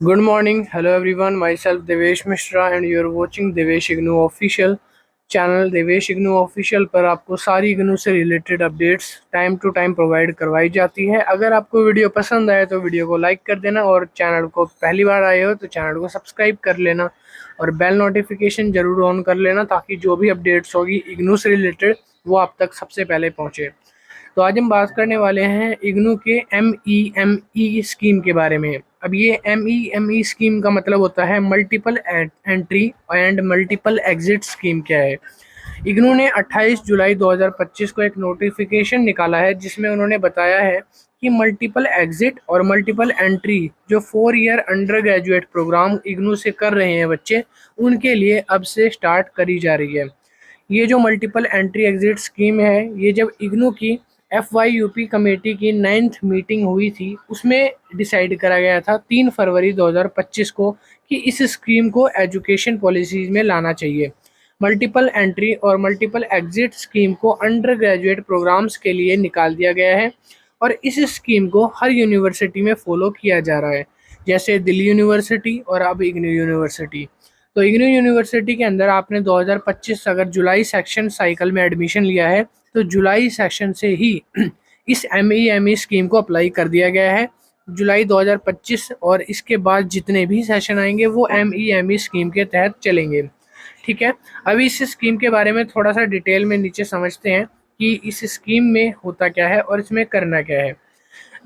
Good morning, hello everyone. Myself Devesh Mishra and you're watching Devesh Ignu Official channel. Devesh IGNOU official पर आपको सारी इग्नू से related updates time to time provide करवाई जाती है। अगर आपको वीडियो पसंद आए तो वीडियो को लाइक कर देना और चैनल को पहली बार आए हो तो चैनल को सब्सक्राइब कर लेना और बेल नोटिफिकेशन ज़रूर ऑन कर लेना ताकि जो भी अपडेट्स होगी इग्नू से रिलेटेड वो आप तक सबसे पहले पहुँचे। तो आज हम बात करने वाले हैं इग्नू के MEME स्कीम के बारे में। अब ये MEME स्कीम का मतलब होता है multiple entry and multiple exit scheme. क्या है? इग्नू ने 28 जुलाई 2025 को एक नोटिफिकेशन निकाला है जिसमें उन्होंने बताया है कि मल्टीपल एग्जिट और मल्टीपल एंट्री जो 4 year undergraduate program IGNOU से कर रहे हैं बच्चे, उनके लिए अब से स्टार्ट करी जा रही है। ये जो मल्टीपल एंट्री एग्जिट स्कीम है, ये जब इग्नू की FYUP कमेटी की 9th मीटिंग हुई थी उसमें डिसाइड करा गया था 3 फरवरी 2025 को कि इस स्कीम को एजुकेशन पॉलिसीज़ में लाना चाहिए। मल्टीपल एंट्री और मल्टीपल एग्जिट स्कीम को अंडर ग्रेजुएट प्रोग्राम्स के लिए निकाल दिया गया है और इस स्कीम को हर यूनिवर्सिटी में फॉलो किया जा रहा है, जैसे दिल्ली यूनिवर्सिटी और अब इग्नू यूनिवर्सिटी। तो इग्नू यूनिवर्सिटी के अंदर आपने 2025 अगर जुलाई सेक्शन साइकिल में एडमिशन लिया है तो जुलाई सेशन से ही इस MEME स्कीम को अप्लाई कर दिया गया है। जुलाई 2025 और इसके बाद जितने भी सेशन आएंगे वो MEME स्कीम के तहत चलेंगे। ठीक है, अभी इस स्कीम के बारे में थोड़ा सा डिटेल में नीचे समझते हैं कि इस स्कीम में होता क्या है और इसमें करना क्या है।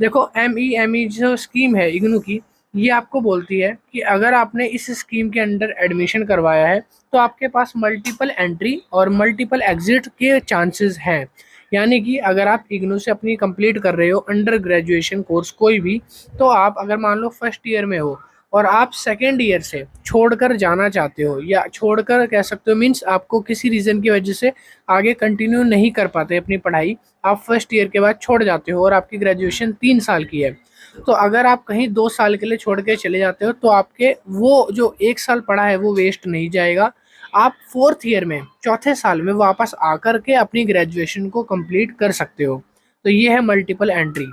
देखो, MEME जो स्कीम है इग्नू की, ये आपको बोलती है कि अगर आपने इस स्कीम के अंडर एडमिशन करवाया है तो आपके पास मल्टीपल एंट्री और मल्टीपल एग्जिट के चांसेस हैं। यानी कि अगर आप इग्नू से अपनी कंप्लीट कर रहे हो अंडर ग्रेजुएशन कोर्स कोई भी, तो आप अगर मान लो फर्स्ट ईयर में हो और आप सेकेंड ईयर से छोड़कर जाना चाहते हो, या छोड़कर कह सकते हो मीन्स आपको किसी रीज़न की वजह से आगे कंटिन्यू नहीं कर पाते अपनी पढ़ाई, आप फर्स्ट ईयर के बाद छोड़ जाते हो और आपकी ग्रेजुएशन 3 साल की है, तो अगर आप कहीं 2 साल के लिए छोड़ के चले जाते हो तो आपके वो जो 1 साल पढ़ा है वो वेस्ट नहीं जाएगा। आप फोर्थ ईयर में चौथे साल में वापस आकर के अपनी ग्रेजुएशन को कंप्लीट कर सकते हो। तो ये है मल्टीपल एंट्री।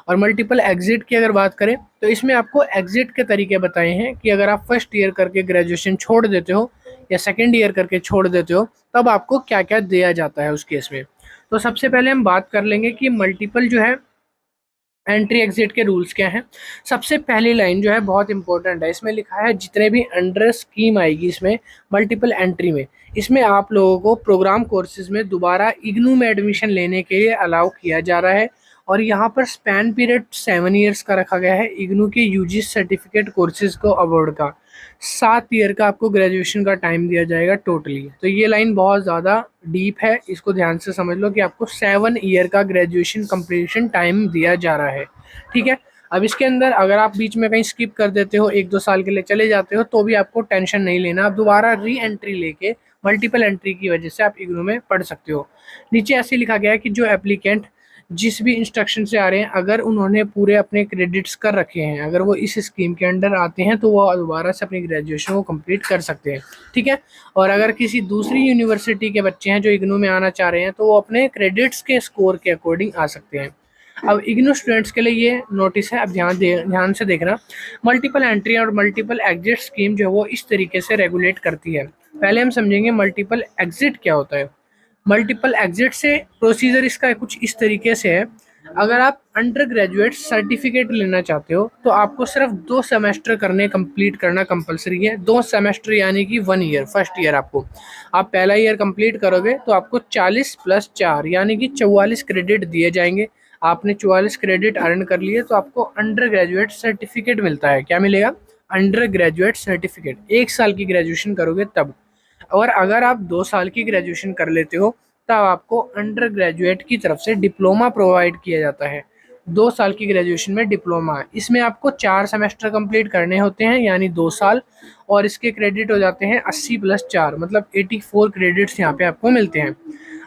और मल्टीपल एग्जिट की अगर बात करें तो इसमें आपको एग्जिट के तरीके बताए हैं कि अगर आप फर्स्ट ईयर करके ग्रेजुएशन छोड़ देते हो या सेकेंड ईयर करके छोड़ देते हो तब आपको क्या क्या दिया जाता है उस केस में। तो सबसे पहले हम बात कर लेंगे कि मल्टीपल जो है एंट्री एग्जिट के रूल्स क्या हैं। सबसे पहली लाइन जो है बहुत इंपॉर्टेंट है, इसमें लिखा है जितने भी अंडर स्कीम आएगी इसमें मल्टीपल एंट्री में, इसमें आप लोगों को प्रोग्राम कोर्सेज में दोबारा इग्नू में एडमिशन लेने के लिए अलाउ किया जा रहा है। और यहाँ पर स्पैन पीरियड 7 ईयर्स का रखा गया है इग्नू के UG सर्टिफिकेट कोर्सेज को अवॉर्ड का। 7 ईयर का आपको ग्रेजुएशन का टाइम दिया जाएगा टोटली। तो ये लाइन बहुत ज़्यादा डीप है, इसको ध्यान से समझ लो कि आपको 7 ईयर का ग्रेजुएशन कंप्लीशन टाइम दिया जा रहा है। ठीक है, अब इसके अंदर अगर आप बीच में कहीं स्किप कर देते हो, 1-2 साल के लिए चले जाते हो, तो भी आपको टेंशन नहीं लेना, आप दोबारा री एंट्री लेके मल्टीपल एंट्री की वजह से आप इग्नू में पढ़ सकते हो। नीचे ऐसे लिखा गया है कि जो एप्लीकेंट जिस भी इंस्ट्रक्शन से आ रहे हैं, अगर उन्होंने पूरे अपने क्रेडिट्स कर रखे हैं, अगर वो इस स्कीम के अंडर आते हैं तो वो दोबारा से अपनी ग्रेजुएशन को कंप्लीट कर सकते हैं। ठीक है, और अगर किसी दूसरी यूनिवर्सिटी के बच्चे हैं जो इग्नू में आना चाह रहे हैं तो वो अपने क्रेडिट्स के स्कोर के अकॉर्डिंग आ सकते हैं। अब इग्नू स्टूडेंट्स के लिए ये नोटिस है, अब ध्यान से देखना। मल्टीपल एंट्री और मल्टीपल एग्जिट स्कीम जो है वो इस तरीके से रेगुलेट करती है। पहले हम समझेंगे मल्टीपल एग्जिट क्या होता है। मल्टीपल एग्जिट से प्रोसीजर इसका कुछ इस तरीके से है। अगर आप अंडर ग्रेजुएट सर्टिफिकेट लेना चाहते हो तो आपको सिर्फ 2 सेमेस्टर कंप्लीट करना कंपलसरी है। 2 सेमेस्टर यानी कि 1 ईयर, फर्स्ट ईयर आपको, आप पहला ईयर कंप्लीट करोगे तो आपको 40+4 यानी कि 44 क्रेडिट दिए जाएंगे। आपने 44 क्रेडिट अर्न कर लिए तो आपको अंडर ग्रेजुएट सर्टिफिकेट मिलता है। क्या मिलेगा? Under graduate certificate. 1 साल की ग्रेजुएशन करोगे तब। और अगर आप 2 साल की ग्रेजुएशन कर लेते हो तब आपको अंडर ग्रेजुएट की तरफ से डिप्लोमा प्रोवाइड किया जाता है। 2 साल की ग्रेजुएशन में डिप्लोमा, इसमें आपको 4 सेमेस्टर कंप्लीट करने होते हैं यानी 2 साल, और इसके क्रेडिट हो जाते हैं 80+4 मतलब 84 क्रेडिट्स यहाँ पे आपको मिलते हैं।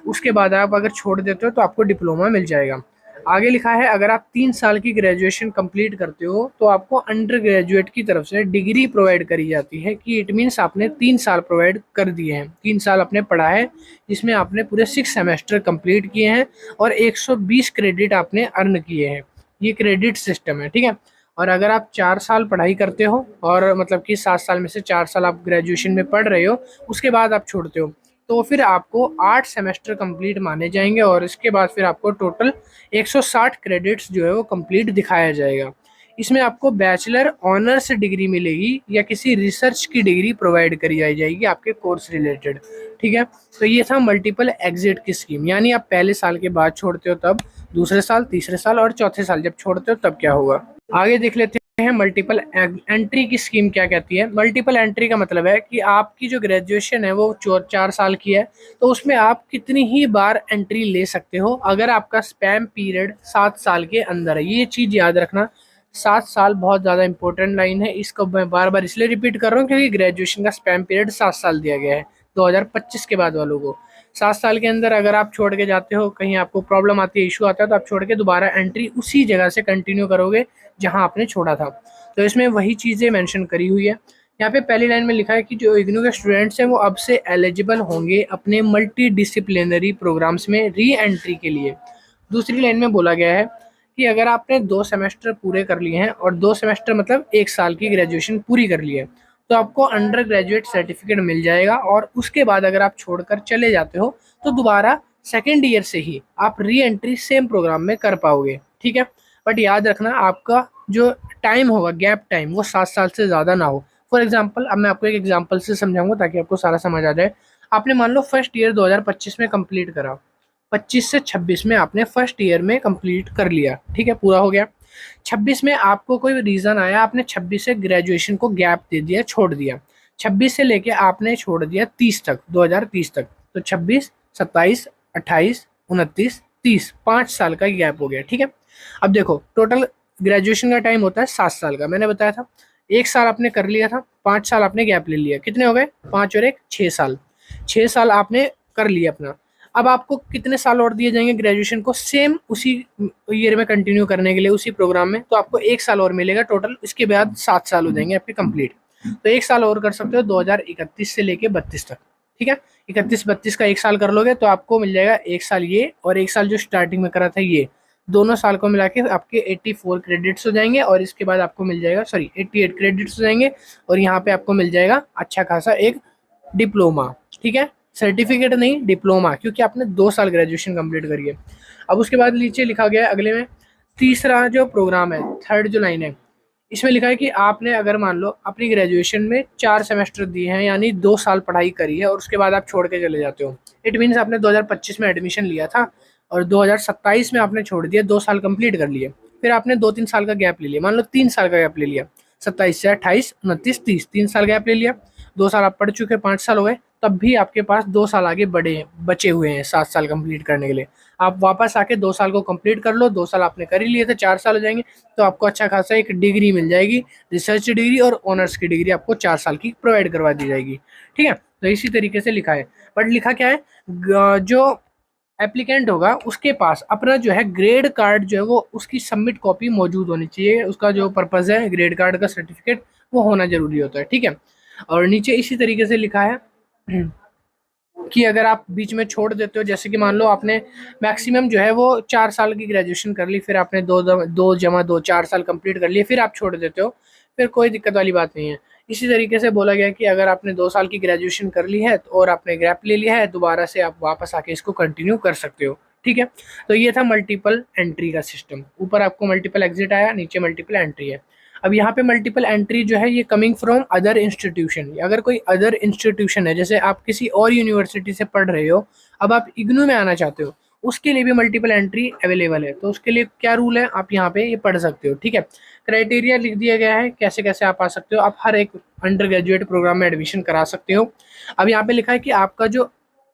उसके बाद आप अगर छोड़ देते हो तो आपको डिप्लोमा मिल जाएगा। आगे लिखा है अगर आप 3 साल की ग्रेजुएशन कंप्लीट करते हो तो आपको अंडर ग्रेजुएट की तरफ से डिग्री प्रोवाइड करी जाती है, कि इट मीन्स आपने 3 साल प्रोवाइड कर दिए हैं, 3 साल आपने पढ़ा है जिसमें आपने पूरे 6 सेमेस्टर कंप्लीट किए हैं और 120 क्रेडिट आपने अर्न किए हैं। ये क्रेडिट सिस्टम है। ठीक है, और अगर आप 4 साल पढ़ाई करते हो और मतलब कि 7 साल में से 4 साल आप ग्रेजुएशन में पढ़ रहे हो, उसके बाद आप छोड़ते हो, तो फिर आपको 8 सेमेस्टर कंप्लीट माने जाएंगे और इसके बाद फिर आपको टोटल 160 क्रेडिट्स जो है वो कंप्लीट दिखाया जाएगा। इसमें आपको बैचलर ऑनर्स डिग्री मिलेगी या किसी रिसर्च की डिग्री प्रोवाइड करी जाएगी आपके कोर्स रिलेटेड। ठीक है, तो ये था मल्टीपल एग्जिट की स्कीम, यानी आप पहले साल के बाद छोड़ते हो तब, दूसरे साल, तीसरे साल और चौथे साल जब छोड़ते हो तब क्या होगा। आगे देख लेते हैं मल्टीपल एंट्री की स्कीम क्या कहती है। मल्टीपल एंट्री का मतलब है कि आपकी जो ग्रेजुएशन है वो 4 साल की है, तो उसमें आप कितनी ही बार एंट्री ले सकते हो अगर आपका स्पैम पीरियड 7 साल के अंदर है। ये चीज़ याद रखना, 7 साल बहुत ज़्यादा इंपॉर्टेंट लाइन है। इसको मैं बार बार इसलिए रिपीट कर रहा हूँ क्योंकि ग्रेजुएशन का स्पैम पीरियड 7 साल दिया गया है 2025 के बाद वालों को। 7 साल के अंदर अगर आप छोड़ के जाते हो, कहीं आपको प्रॉब्लम आती है, इशू आता है, तो आप छोड़ के दोबारा एंट्री उसी जगह से कंटिन्यू करोगे जहां आपने छोड़ा था। तो इसमें वही चीज़ें मेंशन करी हुई है। यहाँ पे पहली लाइन में लिखा है कि जो इग्नू के स्टूडेंट्स हैं वो अब से एलिजिबल होंगे अपने मल्टी डिसिप्लिनरी प्रोग्राम्स में री एंट्री के लिए। दूसरी लाइन में बोला गया है कि अगर आपने 2 सेमेस्टर पूरे कर लिए हैं, और 2 सेमेस्टर मतलब 1 साल की ग्रेजुएशन पूरी कर ली है, तो आपको अंडर ग्रेजुएट सर्टिफिकेट मिल जाएगा। और उसके बाद अगर आप छोड़कर चले जाते हो तो दोबारा सेकेंड ईयर से ही आप री एंट्री सेम प्रोग्राम में कर पाओगे। ठीक है, बट याद रखना आपका जो टाइम होगा, गैप टाइम, वो 7 साल से ज़्यादा ना हो। फॉर एग्जाम्पल, अब मैं आपको एक एग्जाम्पल से समझाऊंगा ताकि आपको सारा समझ आ जाए। आपने मान लो फर्स्ट ईयर 2025 में कंप्लीट करा, 25 से 26 में आपने फर्स्ट ईयर में कंप्लीट कर लिया, ठीक है, पूरा हो गया। 26 में आपको कोई रीज़न आया, आपने 26 से ग्रेजुएशन को गैप दे दिया, छोड़ दिया। 26 से लेके आपने छोड़ दिया 30 तक, 2030 तक, तो 26, 27, 28, 29, 30, 5 साल का गैप हो गया। ठीक है, अब देखो टोटल ग्रेजुएशन का टाइम होता है 7 साल का, मैंने बताया था। 1 साल आपने कर लिया था, 5 साल आपने गैप ले लिया, कितने हो गए, 5 और 1 6 साल। 6 साल आपने कर लिया अपना। अब आपको कितने साल और दिए जाएंगे ग्रेजुएशन को सेम उसी ईयर में कंटिन्यू करने के लिए, उसी प्रोग्राम में, तो आपको 1 साल और मिलेगा टोटल। इसके बाद 7 साल हो जाएंगे आपके कंप्लीट। तो 1 साल और कर सकते हो 2031 से लेके 32 तक। ठीक है, 31-32 का 1 साल कर लोगे तो आपको मिल जाएगा 1 साल ये, और 1 साल जो स्टार्टिंग में करा था ये, दोनों साल को मिला के आपके 84 क्रेडिट्स हो जाएंगे। और इसके बाद आपको मिल जाएगा, सॉरी, 88 क्रेडिट्स हो जाएंगे। और यहाँ पे आपको मिल जाएगा अच्छा खासा एक डिप्लोमा। ठीक है, सर्टिफिकेट नहीं, डिप्लोमा, क्योंकि आपने 2 साल ग्रेजुएशन कंप्लीट करी है। अब उसके बाद नीचे लिखा गया है अगले में, तीसरा जो प्रोग्राम है, थर्ड जो लाइन है, इसमें लिखा है कि आपने अगर मान लो अपनी ग्रेजुएशन में 4 सेमेस्टर दिए हैं, यानी 2 साल पढ़ाई करी है, और उसके बाद आप छोड़ के चले जाते हो। इट मीन्स आपने 2025 में एडमिशन लिया था और 2027 में आपने छोड़ दिया, 2 साल कंप्लीट कर लिए, फिर आपने 2-3 साल का गैप ले लिया, मान लो 3 साल का गैप ले लिया, 27 से 28, 29, 30, 3 साल गैप ले लिया, 2 साल आप पढ़ चुके, 5 साल हो गए, तब भी आपके पास 2 साल आगे बचे हुए हैं 7 साल कंप्लीट करने के लिए। आप वापस आके 2 साल को कंप्लीट कर लो, 2 साल आपने कर ही लिए थे, 4 साल हो जाएंगे, तो आपको अच्छा खासा एक डिग्री मिल जाएगी, रिसर्च डिग्री और ऑनर्स की डिग्री आपको 4 साल की प्रोवाइड करवा दी जाएगी। ठीक है, तो इसी तरीके से लिखा है। बट लिखा क्या है, जो एप्लीकेंट होगा उसके पास अपना जो है ग्रेड कार्ड जो है वो उसकी सबमिट कॉपी मौजूद होनी चाहिए। उसका जो पर्पज़ है ग्रेड कार्ड का सर्टिफिकेट, वो होना जरूरी होता है। ठीक है, और नीचे इसी तरीके से लिखा है कि अगर आप बीच में छोड़ देते हो, जैसे कि मान लो आपने मैक्सिमम जो है वो 4 साल की ग्रेजुएशन कर ली, फिर आपने दो जमा दो 4 साल कंप्लीट कर लिए, फिर आप छोड़ देते हो, फिर कोई दिक्कत वाली बात नहीं है। इसी तरीके से बोला गया कि अगर आपने 2 साल की ग्रेजुएशन कर ली है और आपने गैप ले लिया है, दोबारा से आप वापस आके इसको कंटिन्यू कर सकते हो। ठीक है, तो ये था मल्टीपल एंट्री का सिस्टम। ऊपर आपको मल्टीपल एग्जिट आया, नीचे मल्टीपल एंट्री है। अब यहाँ पे मल्टीपल एंट्री जो है ये कमिंग फ्रॉम अदर इंस्टीट्यूशन। अगर कोई अदर इंस्टीट्यूशन है, जैसे आप किसी और यूनिवर्सिटी से पढ़ रहे हो, अब आप इग्नू में आना चाहते हो, उसके लिए भी मल्टीपल एंट्री अवेलेबल है। तो उसके लिए क्या रूल है, आप यहाँ पे ये पढ़ सकते हो। ठीक है, क्राइटेरिया लिख दिया गया है कैसे कैसे आप आ सकते हो। आप हर एक अंडर ग्रेजुएट प्रोग्राम में एडमिशन करा सकते हो। अब यहाँ पे लिखा है कि आपका जो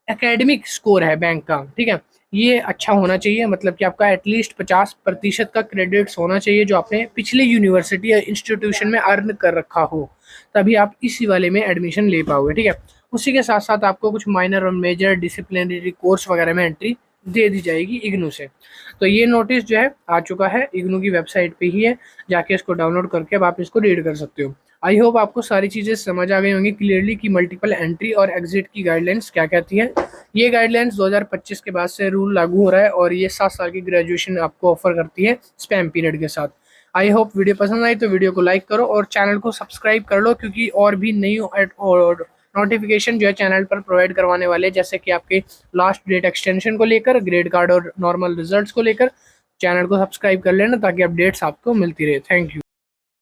एकेडमिक स्कोर है बैंक का, ठीक है, ये अच्छा होना चाहिए, मतलब कि आपका एटलीस्ट 50% का क्रेडिट्स होना चाहिए जो आपने पिछले यूनिवर्सिटी या इंस्टीट्यूशन में अर्न कर रखा हो, तभी आप इसी वाले में एडमिशन ले पाओगे। ठीक है, उसी के साथ साथ आपको कुछ माइनर और मेजर डिसिप्लिनरी कोर्स वगैरह में एंट्री दे दी जाएगी इग्नू से। तो ये नोटिस जो है आ चुका है, इग्नू की वेबसाइट पे ही है, जाके इसको डाउनलोड करके अब आप इसको रीड कर सकते हो। आई होप आपको सारी चीज़ें समझ आ गई होंगी क्लियरली कि मल्टीपल एंट्री और एग्जिट की गाइडलाइंस क्या कहती हैं। ये गाइडलाइंस 2025 के बाद से रूल लागू हो रहा है और ये 7 साल की ग्रेजुएशन आपको ऑफर करती है स्पैम पीरियड के साथ। आई होप वीडियो पसंद आई तो वीडियो को लाइक करो और चैनल को सब्सक्राइब कर लो, क्योंकि और भी नई और नोटिफिकेशन जो है चैनल पर प्रोवाइड करवाने वाले, जैसे कि आपके लास्ट डेट एक्सटेंशन को लेकर, ग्रेड कार्ड और नॉर्मल रिजल्ट्स को लेकर। चैनल को सब्सक्राइब कर लेना ताकि अपडेट्स आपको मिलती रहे। Thank you.